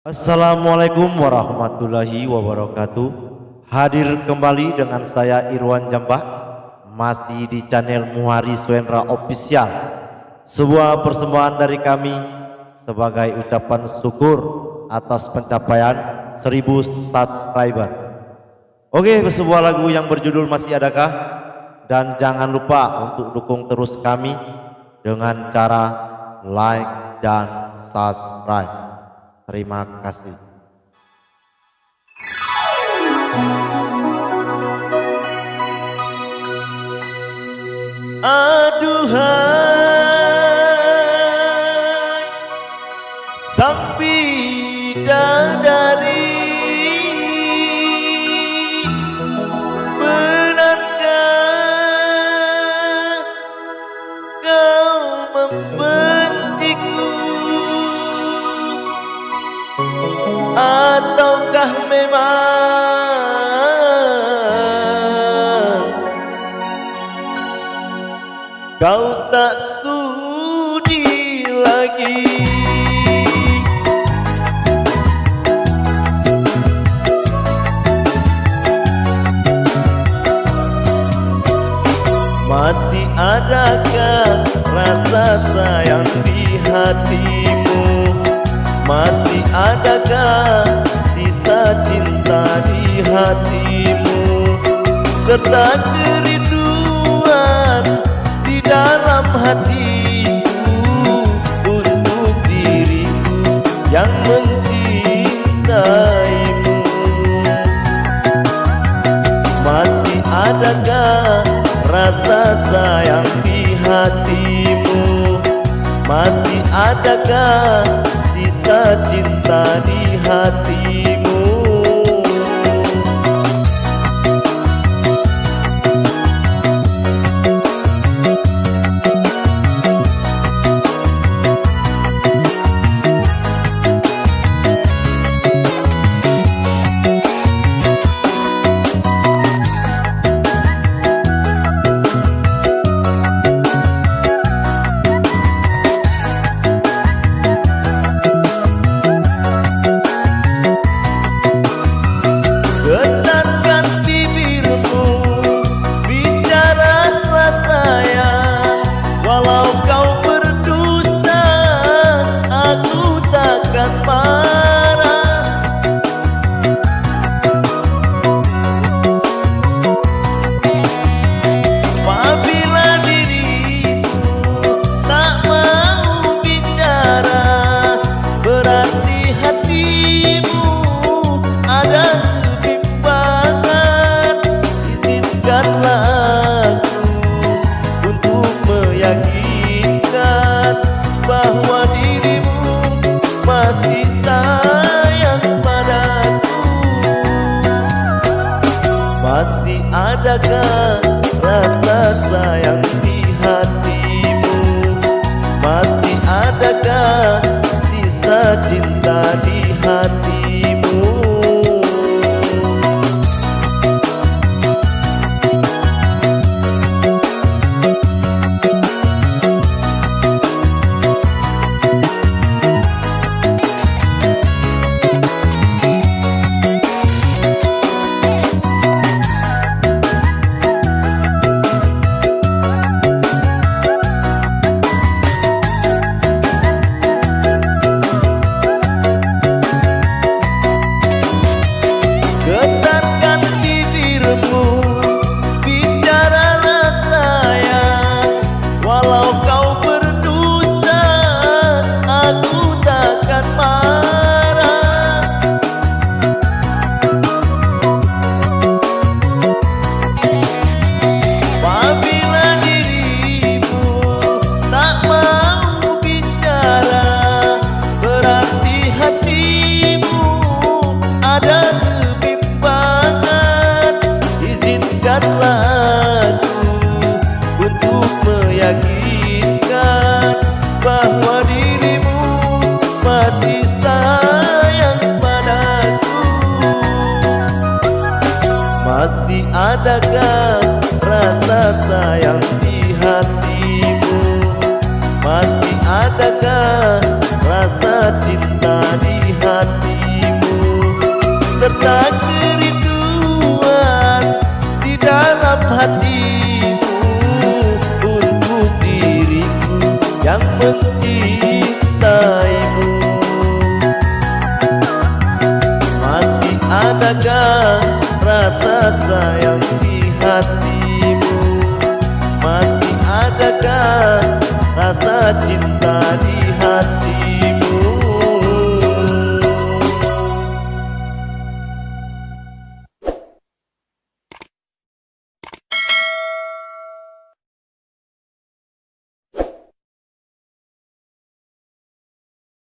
Assalamualaikum warahmatullahi wabarakatuh. Hadir kembali dengan saya Irwan Jambah, masih di channel Muharis Wendra Official. Sebuah persembahan dari kami sebagai ucapan syukur atas pencapaian 1000 subscriber. Oke, sebuah lagu yang berjudul Masih Adakah, dan jangan lupa untuk dukung terus kami dengan cara like dan subscribe. Terima kasih. Aduhai sang bidadari, benarkah kau membenciku, ataukah memang kau tak sudi lagi? Masih adakah rasa sayang di hatimu? Masih adakah sisa cinta di hatimu, serta kerinduan di dalam hatiku untuk diriku yang mencintaimu? Masih adakah rasa sayang di hatimu? Masih adakah sisa cinta di hatimu? Bahwa dirimu masih sayang padaku. Masih adakah rasa sayang di hatimu? Masih adakah sisa cinta di hatimu? rasa kerinduan di dalam hatimu untuk diriku yang mencintaimu. Masih adakah rasa sayang di hatimu? Masih adakah rasa cinta di hati?